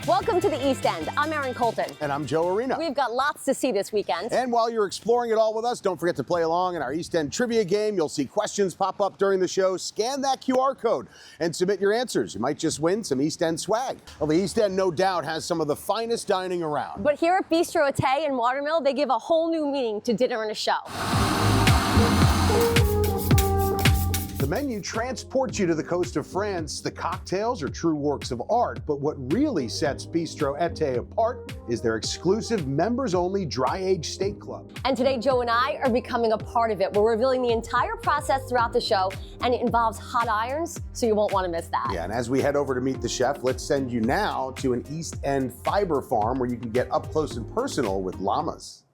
Welcome to the East End. I'm Erin Colton. And I'm Joe Arena. We've got lots to see this weekend. And while you're exploring it all with us, don't forget to play along in our East End trivia game. You'll see questions pop up during the show. Scan that QR code and submit your answers. You might just win some East End swag. Well, the East End, no doubt, has some of the finest dining around. But here at Bistro Ete in Watermill, they give a whole new meaning to dinner and a show. The menu transports you to the coast of France. The cocktails are true works of art, but what really sets Bistro Ete apart is their exclusive members-only dry-aged steak club. And today, Joe and I are becoming a part of it. We're revealing the entire process throughout the show, and it involves hot irons, so you won't want to miss that. Yeah, and as we head over to meet the chef, let's send you now to an East End fiber farm where you can get up close and personal with llamas.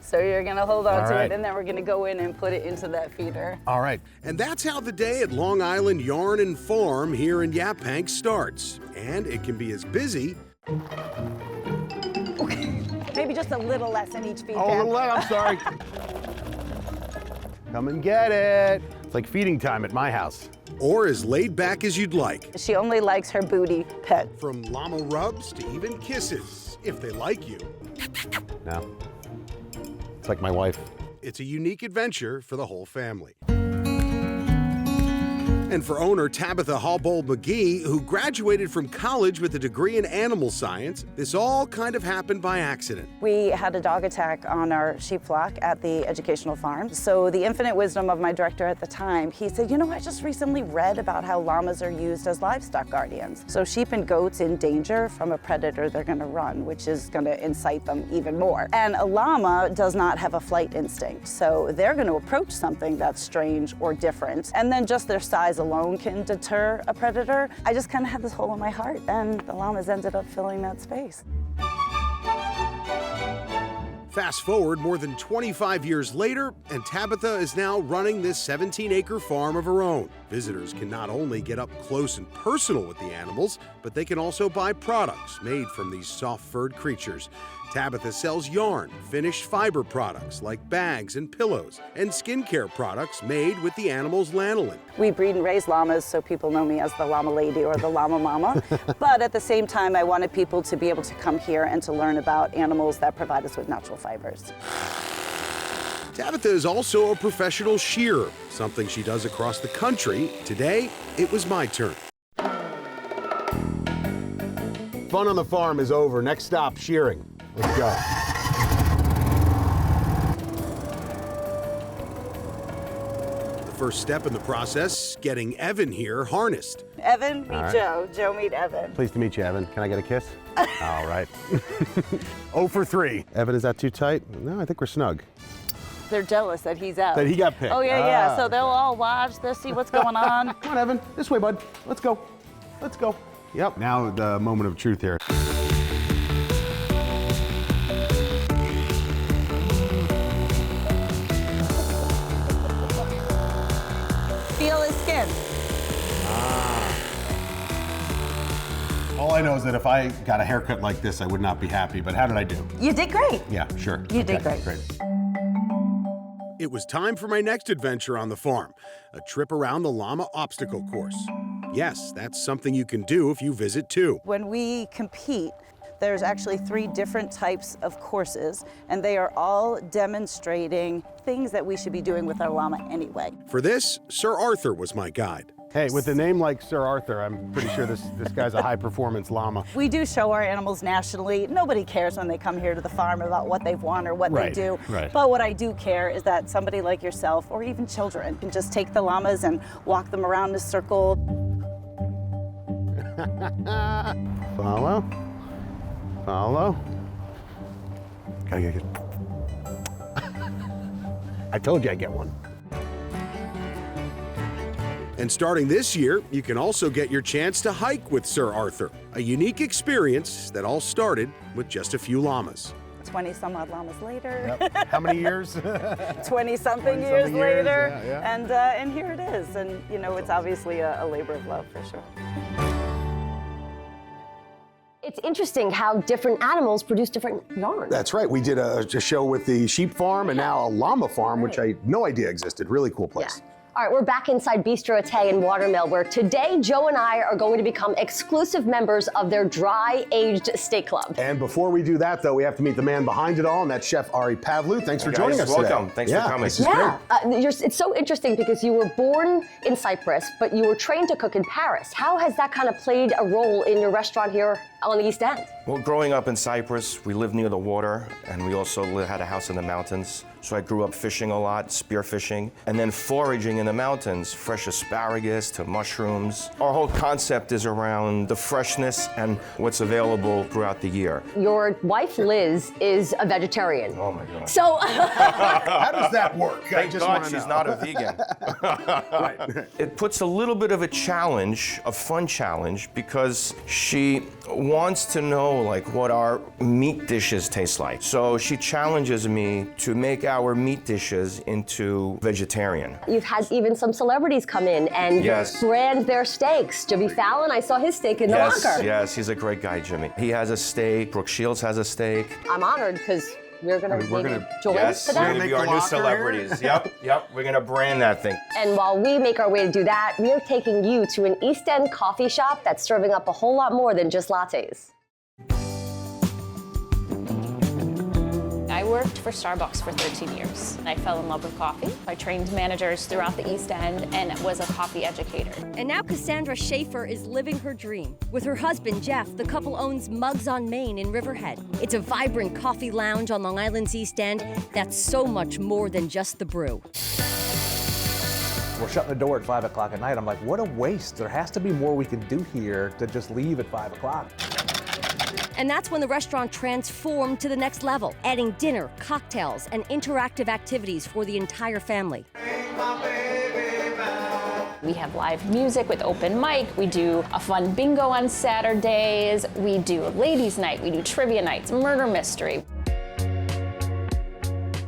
So you're gonna hold on to right. it, and then we're gonna go in and put it into that feeder. All right. And that's how the day at Long Island Yarn and Farm here in Yaphank starts. And it can be as busy Okay, maybe just a little less in each feed Oh, a pan. little less, I'm sorry. Come and get it. It's like feeding time at my house. or as laid back as you'd like. She only likes her booty pet. From llama rubs to even kisses, if they like you. No. It's like my wife. It's a unique adventure for the whole family. And for owner Tabitha Hallbold McGee, who graduated from college with a degree in animal science, this all kind of happened by accident. We had a dog attack on our sheep flock at the educational farm. So the infinite wisdom of my director at the time, he said, you know, I just recently read about how llamas are used as livestock guardians. So sheep and goats in danger from a predator, they're gonna run, which is gonna incite them even more. And a llama does not have a flight instinct. So they're gonna approach something that's strange or different. And then just their size alone can deter a predator. I just kind of had this hole in my heart, and the llamas ended up filling that space. Fast forward more than 25 years later, and Tabitha is now running this 17-acre farm of her own. Visitors can not only get up close and personal with the animals, but they can also buy products made from these soft-furred creatures. Tabitha sells yarn, finished fiber products like bags and pillows, and skincare products made with the animal's lanolin. We breed and raise llamas, so people know me as the llama lady or the llama mama. But at the same time, I wanted people to be able to come here and to learn about animals that provide us with natural fibers. Tabitha is also a professional shearer, something she does across the country. Today, it was my turn. Fun on the farm is over. Next stop, shearing. Let's go. The first step in the process, getting Evan here harnessed. Evan, meet All right. Joe. Joe, meet Evan. Pleased to meet you, Evan. Can I get a kiss? All right. 0 for 3. Evan, is that too tight? No, I think we're snug. They're jealous that he's out. That he got picked. Oh, yeah. So Ah. they'll all watch, they'll see what's going on. Come on, Evan. This way, bud. Let's go. Let's go. Yep. Now the moment of truth here. Feel his skin. All I know is that if I got a haircut like this, I would not be happy. But how did I do? You did great. Yeah, sure. You did great. It was time for my next adventure on the farm, a trip around the llama obstacle course. Yes, that's something you can do if you visit too. When we compete, there's actually 3 different types of courses, and they are all demonstrating things that we should be doing with our llama anyway. For this, Sir Arthur was my guide. Hey, with a name like Sir Arthur, I'm pretty sure this guy's a high-performance llama. We do show our animals nationally. Nobody cares when they come here to the farm about what they've won or what Right, they do. right. But what I do care is that somebody like yourself, or even children, can just take the llamas and walk them around in a circle. Follow. Follow. Gotta get it. I told you I'd get one. And starting this year, you can also get your chance to hike with Sir Arthur, a unique experience that all started with just a few llamas. 20 some odd llamas later, Yep. How many years? 20 something 20-something years years, later, yeah. And here it is. And you know, it's obviously a labor of love for sure. It's interesting how different animals produce different yarn. That's right. We did a show with the sheep farm and now a llama farm, which I had no idea existed. Really cool place. Yeah. All right, we're back inside Bistro Ete in Watermill, where today Joe and I are going to become exclusive members of their dry-aged steak club. And before we do that, though, we have to meet the man behind it all, and that's Chef Arie Pavlou. Thanks for joining us today. Welcome. Thanks for coming. This is great. It's so interesting because you were born in Cyprus, but you were trained to cook in Paris. How has that kind of played a role in your restaurant here on the East End? Well, growing up in Cyprus, we lived near the water, and we also had a house in the mountains. So I grew up fishing a lot, spear fishing, and then foraging in the mountains, fresh asparagus to mushrooms. Our whole concept is around the freshness and what's available throughout the year. Your wife, Liz, is a vegetarian. Oh my God. So, How does that work? Thank God she's not a vegan. Right. It puts a little bit of a challenge, a fun challenge, because she wants to know like what our meat dishes taste like. So she challenges me to make our meat dishes into vegetarian. you've had even some celebrities come in and Yes. brand their steaks. Jimmy Fallon, I saw his steak in the Yes, locker. yes, he's a great guy, Jimmy. He has a steak. Brooke Shields has a steak. I'm honored because we're gonna maybe join Yes, for we're that. gonna be our new celebrities. Yep, we're gonna brand that thing. And while we make our way to do that, we are taking you to an East End coffee shop that's serving up a whole lot more than just lattes. I worked for Starbucks for 13 years. I fell in love with coffee. I trained managers throughout the East End and was a coffee educator. And now Cassandra Schaefer is living her dream. With her husband, Jeff, the couple owns Mugs on Main in Riverhead. It's a vibrant coffee lounge on Long Island's East End that's so much more than just the brew. We're shutting the door at 5 o'clock at night. I'm like, what a waste. There has to be more we can do here to just leave at 5 o'clock. And that's when the restaurant transformed to the next level, adding dinner, cocktails, and interactive activities for the entire family. We have live music with open mic. We do a fun bingo on Saturdays. We do a ladies' night. We do trivia nights, murder mystery.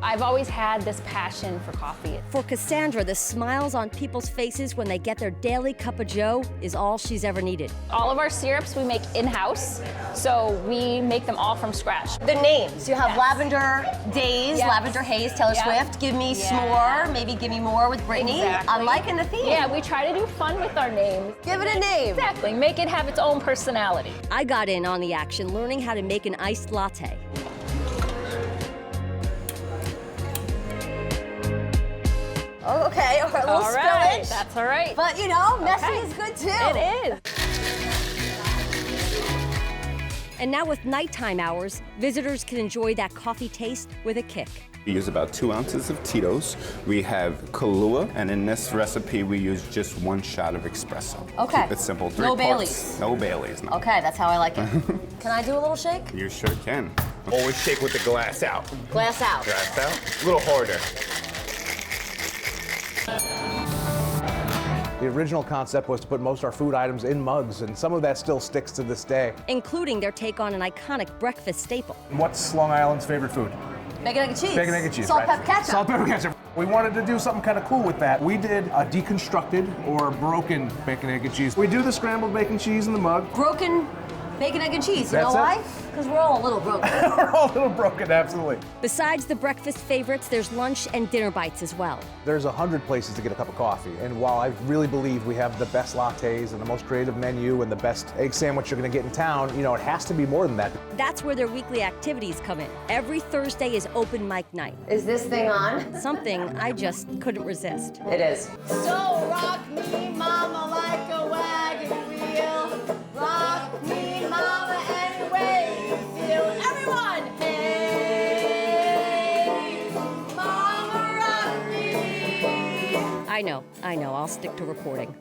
I've always had this passion for coffee. For Cassandra, the smiles on people's faces when they get their daily cup of joe is all she's ever needed. All of our syrups we make in-house, so we make them all from scratch. The names, you have Yes. Lavender Days, Yes. Lavender Haze, Taylor Yep. Swift, Give Me Yeah. S'more, maybe Give Me More with Brittany. Exactly. I'm liking the theme. Yeah, we try to do fun with our names. Give it a name. Exactly, make it have its own personality. I got in on the action learning how to make an iced latte. Oh, okay, all right, a little All right, spillage. that's all right. But you know, messy Okay. is good too. It is. And now with nighttime hours, visitors can enjoy that coffee taste with a kick. We use about 2 ounces of Tito's. We have Kahlua, and in this recipe, we use just 1 shot of espresso. Okay. Keep it simple. 3 No parts. Baileys. No Baileys, no. Okay, that's how I like it. Can I do a little shake? You sure can. Always shake with the glass out. Glass out. Glass out. A little harder. The original concept was to put most of our food items in mugs, and some of that still sticks to this day. Including their take on an iconic breakfast staple. What's Long Island's favorite food? Bacon, egg, and cheese. Bacon, egg, and cheese. Salt, right? pepper, ketchup. Salt, pepper, ketchup. We wanted to do something kind of cool with that. We did a deconstructed or broken bacon, egg, and cheese. We do the scrambled bacon cheese in the mug. Broken bacon, egg, and cheese. You That's know it. why? Because we're all a little broken. We're all a little broken, absolutely. Besides the breakfast favorites, there's lunch and dinner bites as well. There's 100 places to get a cup of coffee, and while I really believe we have the best lattes and the most creative menu and the best egg sandwich you're gonna get in town, you know, it has to be more than that. That's where their weekly activities come in. Every Thursday is open mic night. Is this thing on? Something I just couldn't resist. It is. So rock me, mama, like a wagon wheel. Rock me, mama, any way you feel. Everyone, hey, mama, rock me. I know. I'll stick to reporting.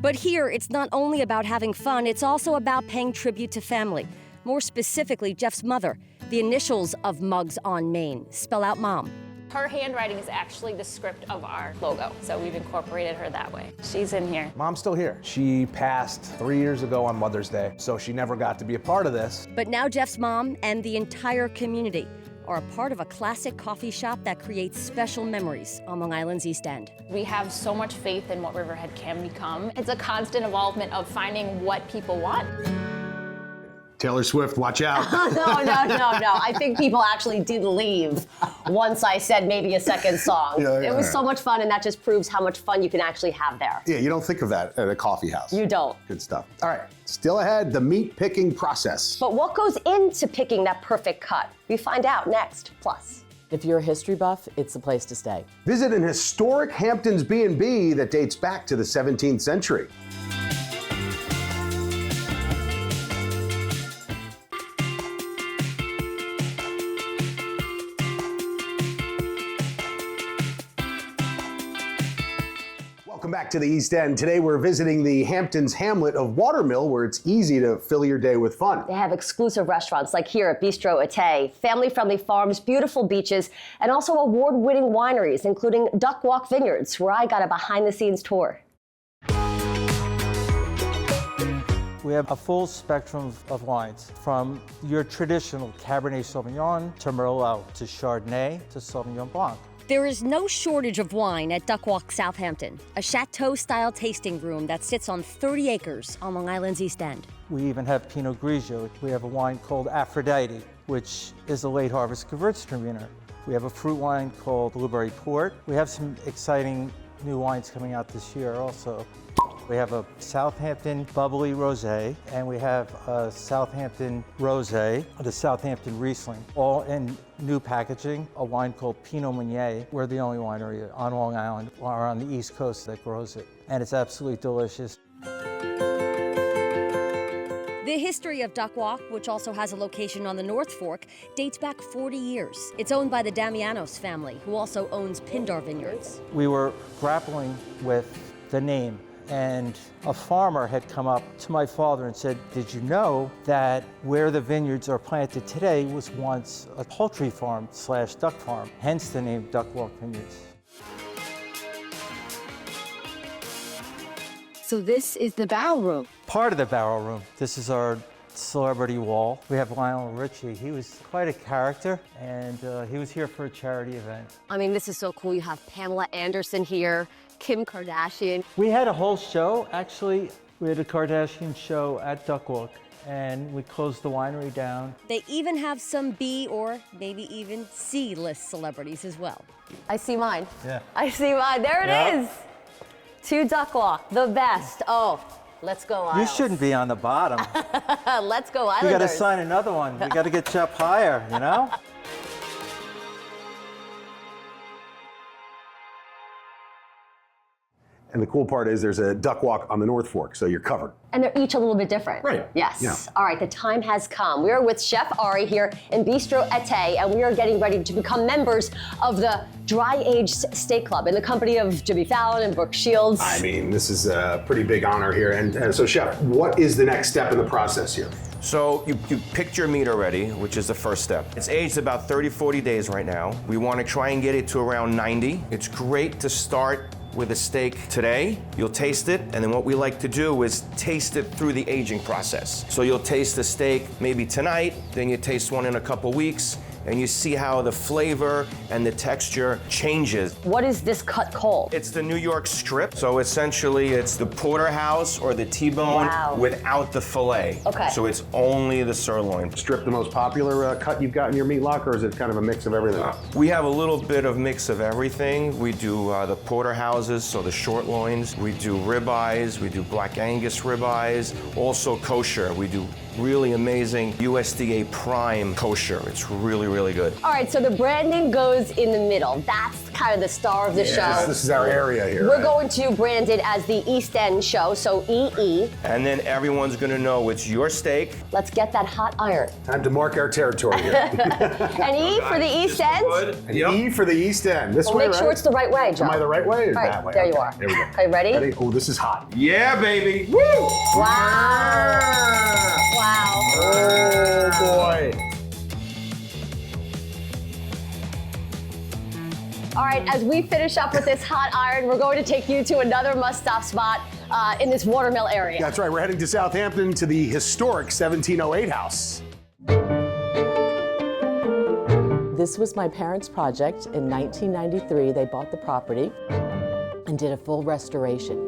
But here, it's not only about having fun, it's also about paying tribute to family. More specifically, Jeff's mother. The initials of Mugs on Main spell out Mom. Her handwriting is actually the script of our logo, so we've incorporated her that way. She's in here. Mom's still here. She passed 3 years ago on Mother's Day, so she never got to be a part of this. But now Jeff's mom and the entire community are a part of a classic coffee shop that creates special memories on Long Island's East End. We have so much faith in what Riverhead can become. It's a constant involvement of finding what people want. Taylor Swift, watch out. No. I think people actually did leave once I said maybe a second song. It was so much fun, and that just proves how much fun you can actually have there. Yeah, you don't think of that at a coffee house. You don't. Good stuff. All right, still ahead, the meat picking process. But what goes into picking that perfect cut? We find out next. Plus, if you're a history buff, it's the place to stay. Visit an historic Hamptons B&B that dates back to the 17th century. Welcome back to the East End. Today we're visiting the Hamptons hamlet of Watermill, where it's easy to fill your day with fun. they have exclusive restaurants like here at Bistro Ete, family-friendly farms, beautiful beaches, and also award-winning wineries, including Duck Walk Vineyards, where I got a behind-the-scenes tour. We have a full spectrum of wines, from your traditional Cabernet Sauvignon to Merlot to Chardonnay to Sauvignon Blanc. There is no shortage of wine at Duck Walk Southampton, a chateau-style tasting room that sits on 30 acres on Long Island's East End. We even have Pinot Grigio. We have a wine called Aphrodite, which is a late harvest Gewürztraminer. We have a fruit wine called Blueberry Port. We have some exciting new wines coming out this year also. We have a Southampton Bubbly Rosé, and we have a Southampton Rosé, the Southampton Riesling, all in new packaging. A wine called Pinot Meunier. We're the only winery on Long Island or on the East Coast that grows it, and it's absolutely delicious. The history of Duck Walk, which also has a location on the North Fork, dates back 40 years. It's owned by the Damianos family, who also owns Pindar Vineyards. We were grappling with the name, and a farmer had come up to my father and said, "Did you know that where the vineyards are planted today was once a poultry farm / duck farm, hence the name Duck Walk Vineyards." So this is the barrel room. Part of the barrel room. This is our celebrity wall. We have Lionel Richie. He was quite a character, and he was here for a charity event. I mean, this is so cool. You have Pamela Anderson here, Kim Kardashian. We had a whole show, actually. We had a Kardashian show at Duck Walk, and we closed the winery down. They even have some B or maybe even C-list celebrities as well. I see mine. Yeah. I see mine. There it is. To Duck Walk, the best. Oh, let's go, Isles. You shouldn't be on the bottom. Let's go, Islanders. We got to sign another one. We got to get you up higher, you know? And the cool part is there's a Duck Walk on the North Fork, so you're covered. And they're each a little bit different. Right. Yes. Yeah. All right, the time has come. We are with Chef Arie here in Bistro Ete, and we are getting ready to become members of the Dry Aged Steak Club in the company of Jimmy Fallon and Brooke Shields. I mean, this is a pretty big honor here. And so, Chef, what is the next step in the process here? So you picked your meat already, which is the first step. It's aged about 30, 40 days right now. We want to try and get it to around 90. It's great to start with a steak today. You'll taste it, and then what we like to do is taste it through the aging process. So you'll taste the steak maybe tonight, then you taste one in a couple weeks, and you see how the flavor and the texture changes. What is this cut called? It's the New York strip. So essentially it's the porterhouse or the T-bone without the fillet. Okay. So it's only the sirloin. Strip the most popular cut you've got in your meat locker, or is it kind of a mix of everything? We have a little bit of mix of everything. We do the porterhouses, so the short loins. We do ribeyes. We do Black Angus ribeyes. Also kosher. We do really amazing USDA prime kosher. It's really, really good. All right, so the branding goes in the middle. That's kind of the star of the show. This is our area here. We're going to brand it as the East End show, so EE. And then everyone's gonna know it's your steak. Let's get that hot iron. Time to mark our territory here. And E for the East End. And E for the East End. This way, Make right? sure it's the right way, John. Am I the right way or Right, that way? there you Okay, are. There we go. Okay, ready? Oh, this is hot. Yeah, baby. Woo! Wow. Wow. Oh, boy. All right, as we finish up with this hot iron, we're going to take you to another must-stop spot in this Watermill area. That's right. We're heading to Southampton to the historic 1708 house. This was my parents' project. In 1993, they bought the property and did a full restoration.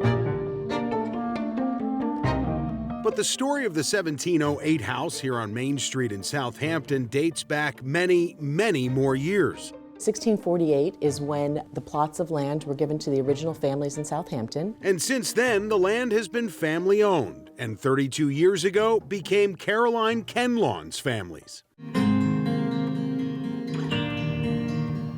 But the story of the 1708 house here on Main Street in Southampton dates back many, many more years. 1648 is when the plots of land were given to the original families in Southampton. And since then, the land has been family owned, and 32 years ago became Caroline Kenlawn's family's.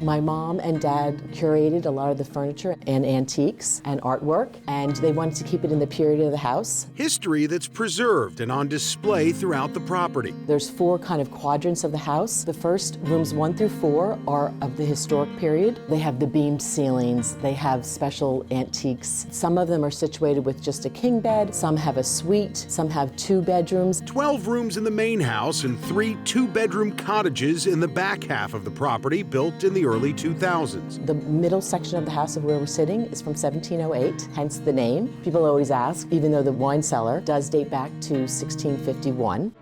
My mom and dad curated a lot of the furniture and antiques and artwork, and they wanted to keep it in the period of the house. History that's preserved and on display throughout the property. There's 4 kind of quadrants of the house. The first, rooms 1 through 4, are of the historic period. They have the beamed ceilings, they have special antiques. Some of them are situated with just a king bed, some have a suite, some have 2 bedrooms. 12 rooms in the main house and 3 2-bedroom cottages in the back half of the property built in the early 2000s. The middle section of the house of where we're sitting is from 1708, hence the name. People always ask, even though the wine cellar does date back to 1651.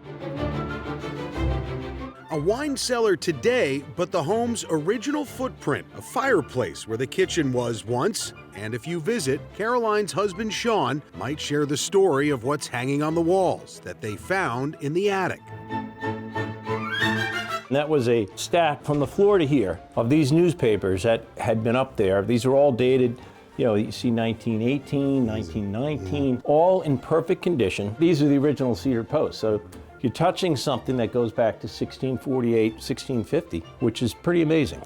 A wine cellar today, but the home's original footprint, a fireplace where the kitchen was once. And if you visit, Caroline's husband Sean might share the story of what's hanging on the walls that they found in the attic. And that was a stack from the floor to here of these newspapers that had been up there. These are all dated, you see 1918, 1919, all in perfect condition. These are the original cedar posts. So you're touching something that goes back to 1648, 1650, which is pretty amazing.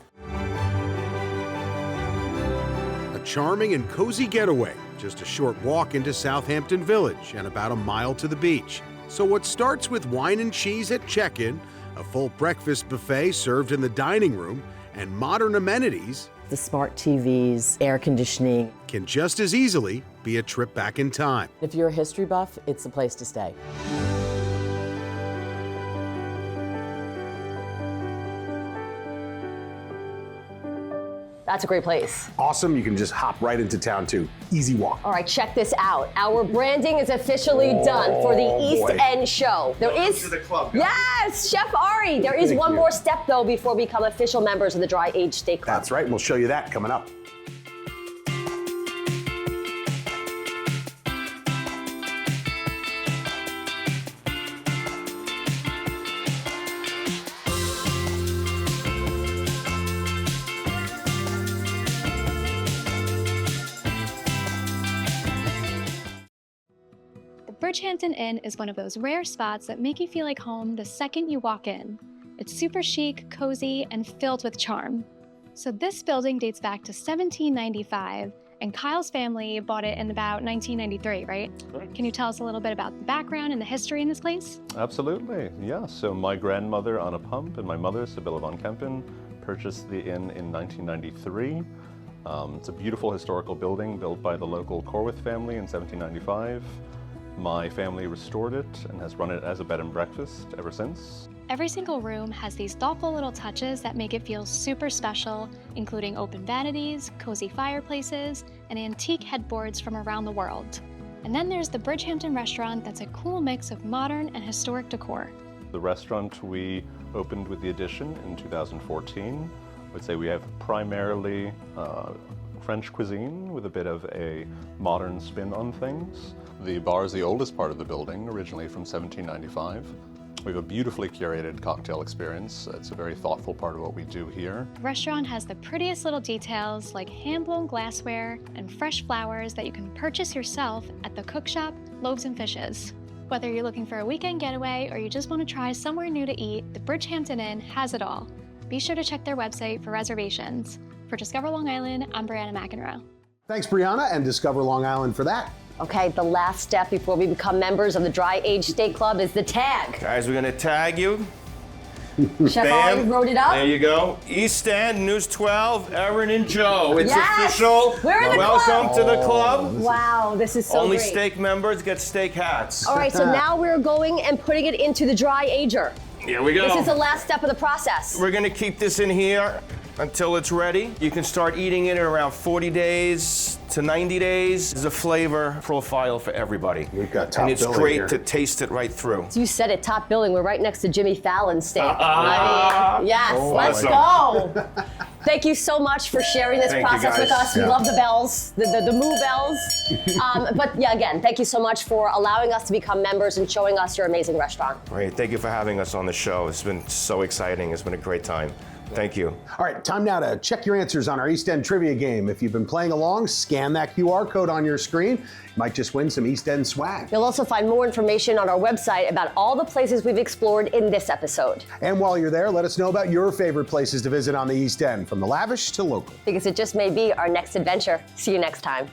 A charming and cozy getaway, just a short walk into Southampton Village and about a mile to the beach. So what starts with wine and cheese at check-in, a full breakfast buffet served in the dining room, and modern amenities, the smart TVs, air conditioning, can just as easily be a trip back in time. If you're a history buff, it's the place to stay. That's a great place. Awesome. You can just hop right into town too. Easy walk. All right, check this out. Our branding is officially done for the East End show. Welcome to the club, guys. Yes, Chef Arie. There is one more step though before we become official members of the Dry Aged Steak Club. That's right. We'll show you that coming up. Bridgehampton Inn is one of those rare spots that make you feel like home the second you walk in. It's super chic, cozy, and filled with charm. So this building dates back to 1795, and Kyle's family bought it in about 1993, right? Right. Can you tell us a little bit about the background and the history in this place? Absolutely, yeah. So my grandmother, Anna Pump, and my mother, Sibylla von Kempen, purchased the inn in 1993. It's a beautiful historical building built by the local Corwith family in 1795. My family restored it and has run it as a bed and breakfast ever since. Every single room has these thoughtful little touches that make it feel super special, including open vanities, cozy fireplaces, and antique headboards from around the world. And then there's the Bridgehampton restaurant that's a cool mix of modern and historic decor. The restaurant we opened with the addition in 2014. I would say we have primarily French cuisine with a bit of a modern spin on things. The bar is the oldest part of the building, originally from 1795. We have a beautifully curated cocktail experience. It's a very thoughtful part of what we do here. The restaurant has the prettiest little details like hand-blown glassware and fresh flowers that you can purchase yourself at the cook shop, Loaves and Fishes. Whether you're looking for a weekend getaway or you just want to try somewhere new to eat, the Bridgehampton Inn has it all. Be sure to check their website for reservations. For Discover Long Island, I'm Brianna McEnroe. Thanks, Brianna, and Discover Long Island for that. Okay, the last step before we become members of the Dry Aged Steak Club is the tag. Guys, we're gonna tag you. Chef Arie wrote it up. There you go. East End, News 12, Erin and Joe. It's Yes! official. We're in the Welcome club. to the club. Wow, this is so Only great. steak members get steak hats. All right, so now we're going and putting it into the dry ager. Here we go. This is the last step of the process. We're gonna keep this in here until it's ready. You can start eating it in around 40 days to 90 days. There's a flavor profile for everybody. We've got top and it's billing great here. to taste it right through. You said it, top billing. We're right next to Jimmy Fallon's steak. I mean, yes, Oh, let's awesome. go. Thank you so much for sharing this Thank you, process with guys. us. We love the bells, the moo bells. But yeah, again, thank you so much for allowing us to become members and showing us your amazing restaurant. Great, thank you for having us on the show. It's been so exciting. It's been a great time. Thank you. All right, time now to check your answers on our East End trivia game. If you've been playing along, scan that QR code on your screen. You might just win some East End swag. You'll also find more information on our website about all the places we've explored in this episode. And while you're there, let us know about your favorite places to visit on the East End, from the lavish to local. Because it just may be our next adventure. See you next time.